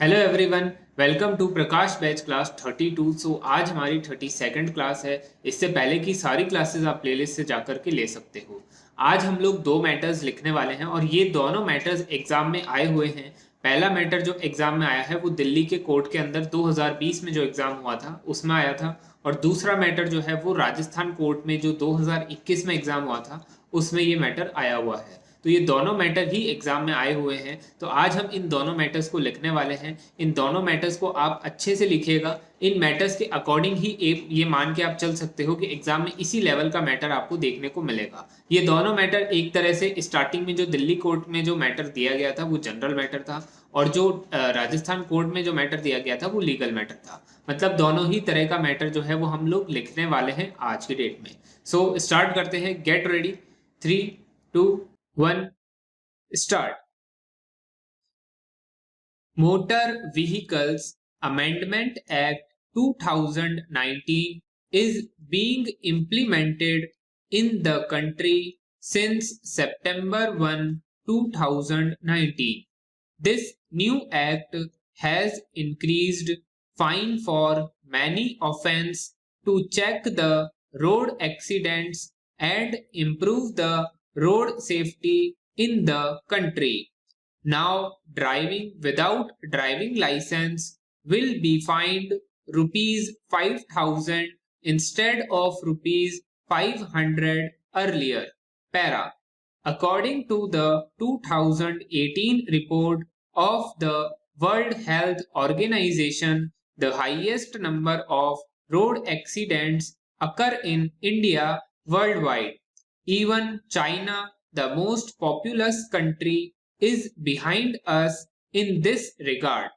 Hello everyone, welcome to Prakash batch class 32। आज हमारी 32nd class है। इससे पहले की सारी क्लासेस आप प्लेलिस्ट से जाकर के ले सकते हो। आज हम लोग दो मैटर्स लिखने वाले हैं और ये दोनों मैटर्स एग्जाम में आए हुए हैं। पहला मैटर जो एग्जाम में आया है वो दिल्ली के कोर्ट के अंदर 2020 में जो एग्जाम हुआ था उसमें आया था, और दूसरा मैटर जो है वो राजस्थान कोर्ट में जो 2021 में एग्जाम हुआ था उसमें ये मैटर आया हुआ है। तो ये दोनों मैटर ही एग्जाम में आए हुए हैं। तो आज हम इन दोनों मैटर्स को लिखने वाले हैं। इन दोनों मैटर्स को आप अच्छे से लिखिएगा। इन मैटर्स के अकॉर्डिंग ही ये मान के आप चल सकते हो कि एग्जाम में इसी लेवल का मैटर आपको देखने को मिलेगा। ये दोनों मैटर एक तरह से स्टार्टिंग में जो दिल्ली कोर्ट में जो मैटर दिया गया था वो जनरल मैटर था, और जो राजस्थान कोर्ट में जो मैटर दिया गया था वो लीगल मैटर था। मतलब दोनों ही तरह का मैटर जो है वो हम लोग लिखने वाले हैं आज की डेट में। सो स्टार्ट करते हैं। Get ready. 3, 2, 1, start. Motor Vehicles Amendment Act 2019 is being implemented in the country since September 1, 2019. This new act has increased fine for many offences to check the road accidents and improve the road safety in the country. Now, driving without driving license will be fined rupees 5,000 instead of rupees 500 earlier. Para. According to the 2018 report of the World Health Organization, the highest number of road accidents occur in India worldwide. Even China, the most populous country, is behind us in this regard.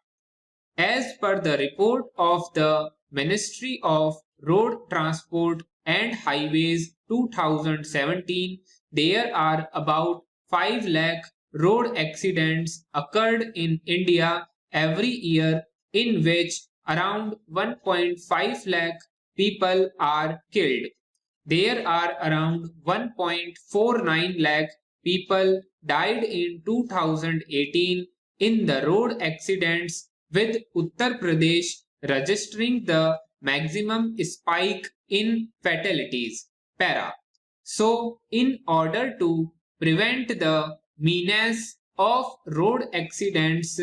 As per the report of the Ministry of Road Transport and Highways 2017, there are about 5 lakh road accidents occurred in India every year, in which around 1.5 lakh people are killed. There are around 1.49 lakh people died in 2018 in the road accidents, with Uttar Pradesh registering the maximum spike in fatalities. Para. So, in order to prevent the menace of road accidents,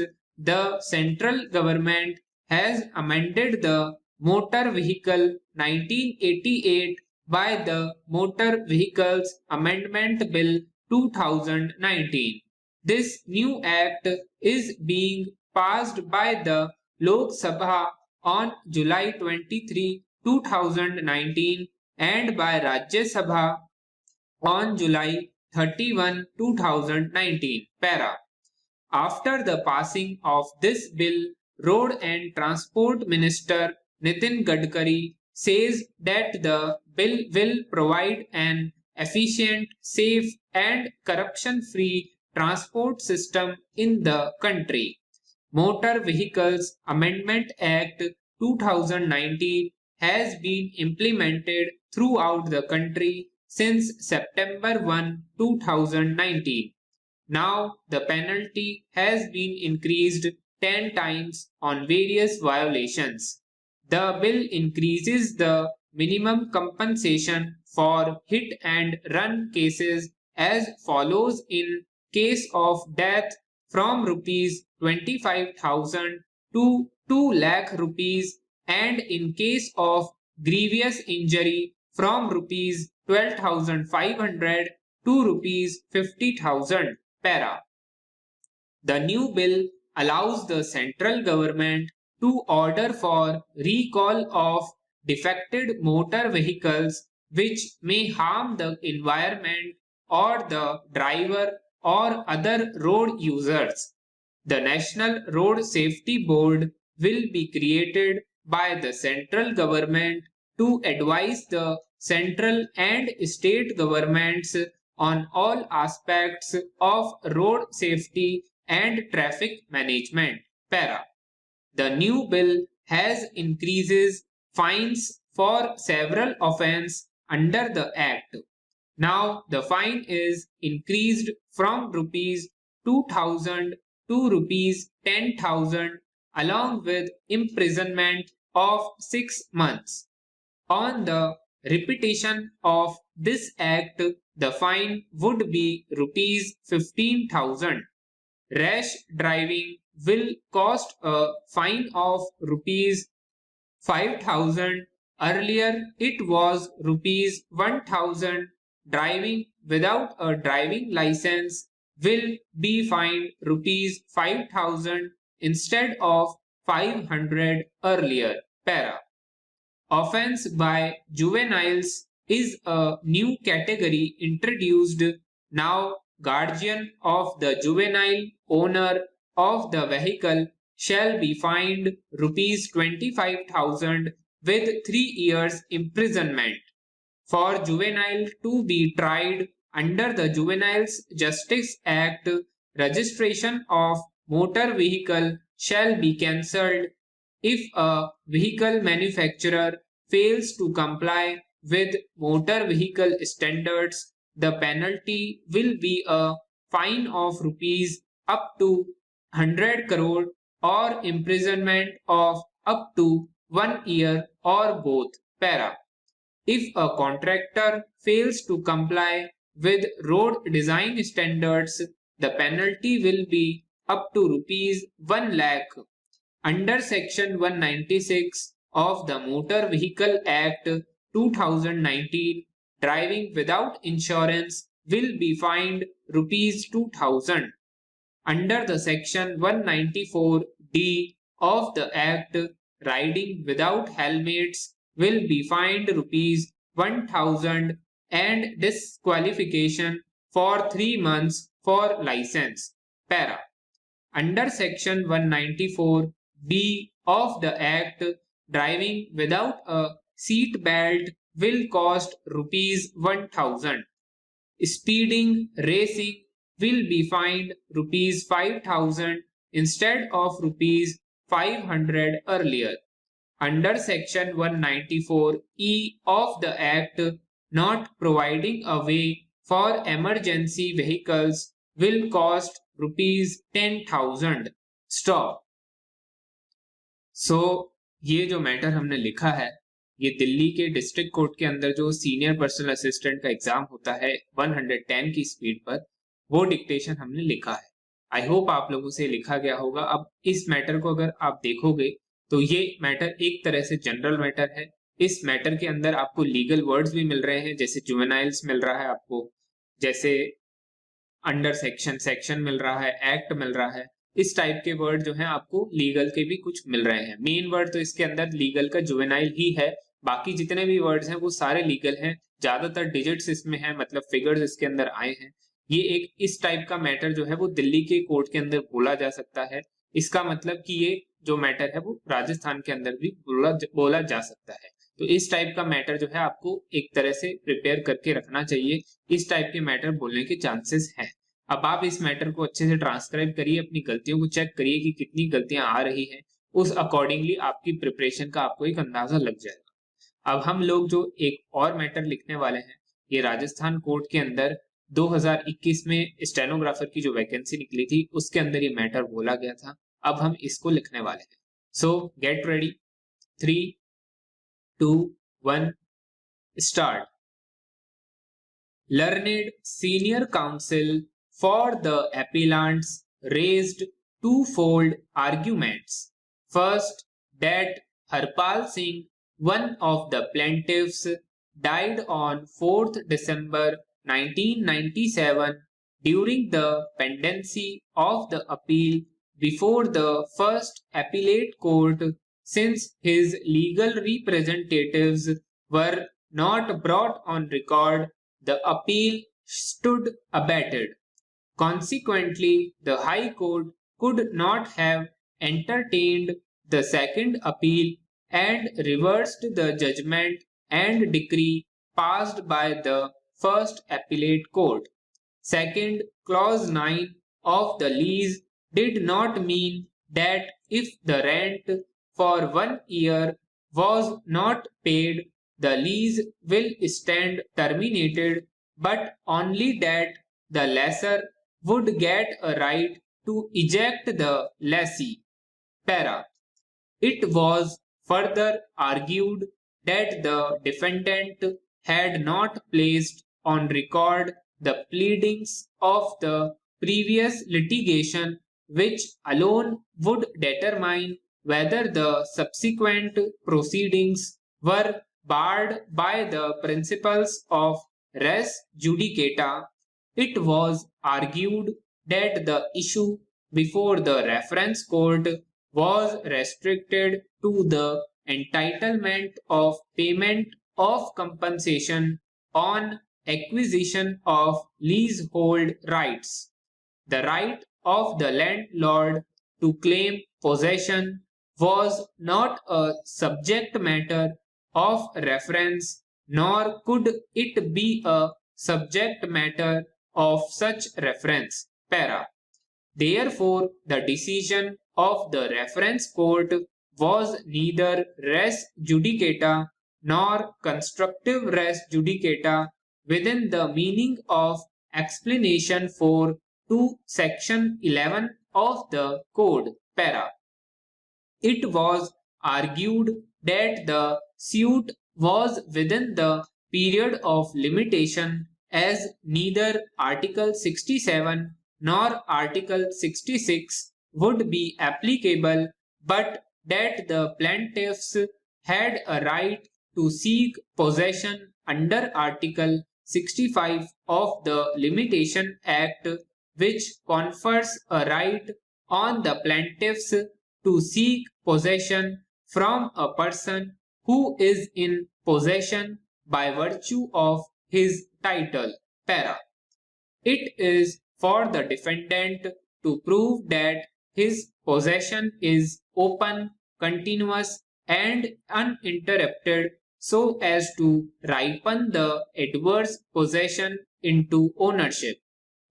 the central government has amended the Motor Vehicle 1988 by the Motor Vehicles Amendment Bill 2019. This new act is being passed by the Lok Sabha on July 23, 2019 and by Rajya Sabha on July 31, 2019. Para. After the passing of this bill, Road and Transport Minister Nitin Gadkari says that the bill will provide an efficient, safe, and corruption free transport system in the country. Motor Vehicles Amendment Act 2019 has been implemented throughout the country since September 1, 2019. Now, the penalty has been increased 10 times on various violations. The bill increases the minimum compensation for hit and run cases as follows: in case of death, from rupees 25,000 to 2 lakh rupees, and in case of grievous injury, from rupees 12,500 to rupees 50,000. Para. The new bill allows the central government to order for recall of defected motor vehicles which may harm the environment or the driver or other road users. The National Road Safety Board will be created by the central government to advise the central and state governments on all aspects of road safety and traffic management. Para. The new bill has increases fines for several offences under the Act. Now the fine is increased from rupees 2,000 to rupees 10,000 along with imprisonment of 6 months. On the repetition of this act, the fine would be rupees 15,000. Rash driving will cost a fine of rupees 5,000. Earlier it was rupees 1,000. Driving without a driving license will be fined rupees 5,000 instead of 500 earlier. Para. Offense by juveniles is a new category introduced. Now, guardian of the juvenile owner of the vehicle shall be fined rupees 25,000 with 3 years imprisonment. For juvenile to be tried under the Juveniles Justice Act, registration of motor vehicle shall be cancelled if a vehicle manufacturer fails to comply with motor vehicle standards. The penalty will be a fine of rupees up to 100 crore or imprisonment of up to 1 year or both. Para. If a contractor fails to comply with road design standards, the penalty will be up to rupees 1 lakh. Under Section 196 of the Motor Vehicle Act 2019, driving without insurance will be fined rupees 2,000. Under the Section 194D of the Act, riding without helmets will be fined rupees 1,000 and disqualification for 3 months for license. Para. Under Section 194B of the Act, driving without a seat belt will cost rupees 1,000. Speeding, racing will be fined rupees 5,000 instead of rupees 500 earlier. Under Section 194E of the Act, not providing a way for emergency vehicles will cost rupees 10,000. Stop. ये जो matter हमने लिखा है, ये दिल्ली के district court के अंदर जो सीनियर पर्सनल असिस्टेंट का एग्जाम होता है 110 की स्पीड पर, वो डिक्टेशन हमने लिखा है. आई होप आप लोगों से लिखा गया होगा. अब इस मैटर को अगर आप देखोगे तो ये मैटर एक तरह से जनरल मैटर है. इस मैटर के अंदर आपको लीगल वर्ड्स भी मिल रहे हैं, जैसे जुवेनाइल्स मिल रहा है आपको, जैसे अंडर सेक्शन मिल रहा है, एक्ट मिल रहा है. इस टाइप के वर्ड जो हैं आपको लीगल के भी कुछ मिल रहे हैं. मेन वर्ड तो इसके अंदर लीगल का जुवेनाइल ही है, बाकी जितने भी वर्ड्स हैं वो सारे लीगल हैं. ज्यादातर डिजिट्स इसमें हैं, मतलब फिगर्स इसके अंदर आए हैं. ये एक इस टाइप का मैटर जो है वो दिल्ली के कोर्ट के अंदर बोला जा सकता है. इसका मतलब कि ये जो मैटर है वो राजस्थान के अंदर भी बोला जा सकता है. तो इस टाइप का मैटर जो है आपको एक तरह से प्रिपेयर करके रखना चाहिए. इस टाइप के मैटर बोलने के चांसेस हैं. अब आप इस मैटर को अच्छे से ट्रांसक्राइब करिए, अपनी गलतियों को चेक करिए कि कितनी गलतियां आ रही हैं. उस अकॉर्डिंगली आपकी प्रिपरेशन का आपको एक अंदाजा लग जाएगा. अब हम लोग जो एक और मैटर लिखने वाले हैं, ये राजस्थान कोर्ट के अंदर 2021 में स्टेनोग्राफर की जो वैकेंसी निकली थी उसके अंदर ये मैटर बोला गया था. अब हम इसको लिखने वाले हैं. सो get ready. 3, 2, 1 start. Learned senior counsel for the appellants raised twofold arguments. First, that Harpal Singh, one of the plaintiffs, died on 4th December 1997 during the pendency of the appeal before the first appellate court, since his legal representatives were not brought on record. The appeal stood abated. Consequently, the High Court could not have entertained the second appeal and reversed the judgment and decree passed by the first appellate court. Second, clause 9 of the lease did not mean that if the rent for 1 year was not paid, the lease will stand terminated, but only that the lessor would get a right to eject the lessee. Para. It was further argued that the defendant had not placed on record the pleadings of the previous litigation, which alone would determine whether the subsequent proceedings were barred by the principles of res judicata. It was argued that the issue before the reference court was restricted to the entitlement of payment of compensation on acquisition of leasehold rights. The right of the landlord to claim possession was not a subject matter of reference, nor could it be a subject matter of such reference. Para. Therefore, the decision of the reference court was neither res judicata nor constructive res judicata within the meaning of explanation 4 to section 11 of the code. Para. It was argued that the suit was within the period of limitation as neither Article 67 nor Article 66 would be applicable, but that the plaintiffs had a right to seek possession under Article 65 of the Limitation Act, which confers a right on the plaintiffs to seek possession from a person who is in possession by virtue of his title. Para. It is for the defendant to prove that his possession is open, continuous, and uninterrupted so as to ripen the adverse possession into ownership.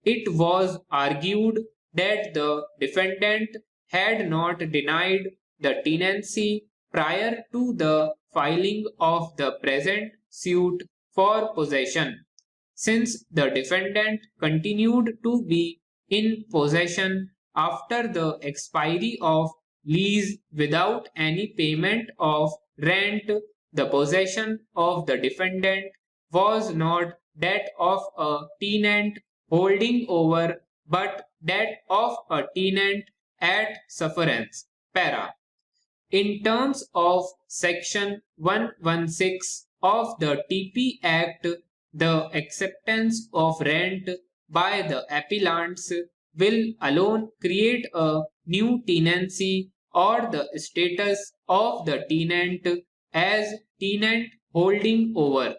It was argued that the defendant had not denied the tenancy prior to the filing of the present suit for possession. Since the defendant continued to be in possession after the expiry of lease without any payment of rent, the possession of the defendant was not that of a tenant holding over, but that of a tenant at sufferance. Para. In terms of Section 116 of the TP Act, the acceptance of rent by the appellants will alone create a new tenancy or the status of the tenant as tenant holding over.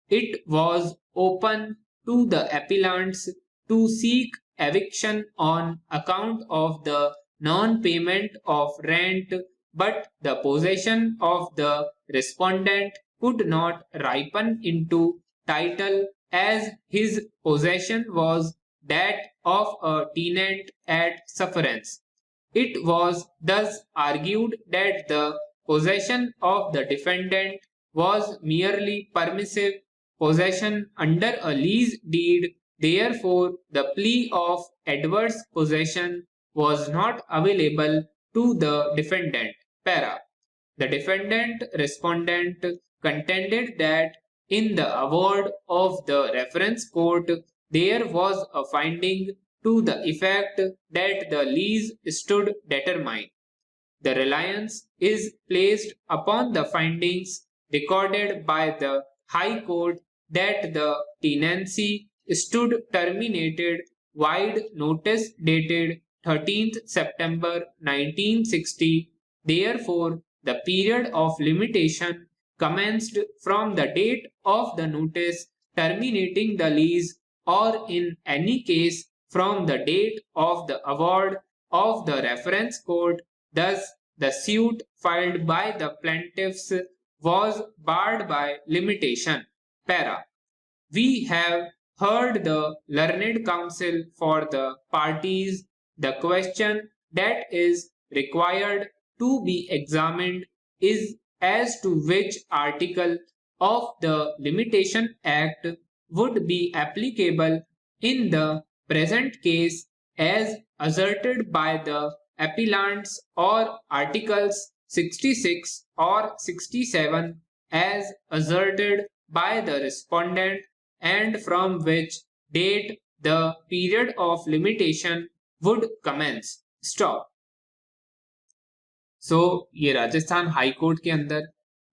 It was open to the appellants to seek eviction on account of the non-payment of rent, but the possession of the respondent could not ripen into title as his possession was that of a tenant at sufferance. It was thus argued that the possession of the defendant was merely permissive possession under a lease deed. Therefore, the plea of adverse possession was not available to the defendant. Para. The defendant respondent contended that in the award of the reference court there was a finding to the effect that the lease stood determined. The reliance is placed upon the findings recorded by the High Court that the tenancy stood terminated wide notice dated 13th September 1960. Therefore, the period of limitation commenced from the date of the notice terminating the lease, or in any case from the date of the award of the reference court. Thus, the suit filed by the plaintiffs was barred by limitation. Para. We have heard the learned counsel for the parties. The question that is required to be examined is as to which article of the Limitation Act would be applicable in the present case as asserted by the appellants or articles 66 or 67 as asserted by the respondent and from which date the period of limitation would commence. Stop. ये Rajasthan high court के अंदर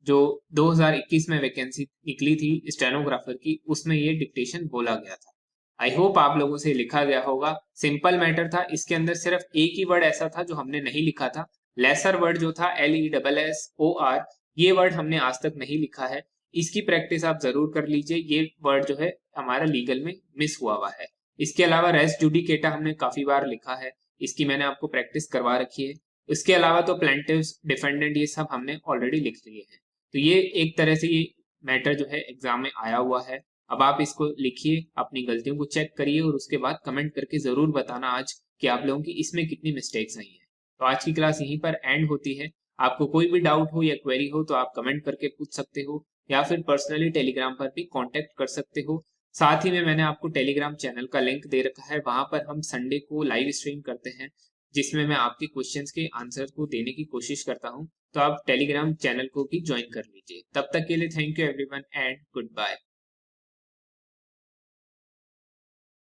जो 2021 में vacancy निकली थी stenographer की, उसमें ये डिक्टेशन बोला गया था। आई होप आप लोगों से लिखा गया होगा। सिंपल मैटर था, इसके अंदर सिर्फ एक ही वर्ड ऐसा था जो हमने नहीं लिखा था। लेसर वर्ड जो था LESSOR, ये वर्ड हमने आज तक नहीं लिखा है। इसकी प्रैक्टिस आप जरूर कर लीजिए। ये वर्ड जो है हमारा लीगल में मिस हुआ है। इसके अलावा रेस जुडिकेटा हमने काफी बार लिखा है, इसकी मैंने आपको प्रैक्टिस करवा रखी है। इसके अलावा तो प्लेंटिव्स, डिफेंडेंट, ये सब हमने ऑलरेडी लिख लिए हैं। तो ये एक तरह से ये मैटर जो है एग्जाम में आया हुआ है। अब आप इसको लिखिए, अपनी गलतियों को चेक करिए और उसके बाद कमेंट करके जरूर बताना आज कि आप लोगों की इसमें कितनी मिस्टेक्स आई हैं। तो आज की क्लास यहीं पर एंड होती है। आपको कोई भी डाउट हो या क्वेरी हो तो आप कमेंट करके पूछ सकते हो या फिर पर्सनली टेलीग्राम पर भी कांटेक्ट कर सकते हो। साथ ही में मैंने आपको टेलीग्राम चैनल का लिंक दे रखा है, वहां पर हम संडे को लाइव स्ट्रीम करते हैं जिसमें मैं आपके क्वेश्चंस के आंसर को देने की कोशिश करता हूं। तो आप टेलीग्राम चैनल को भी ज्वाइन कर लीजिए। तब तक के लिए thank you everyone and good bye.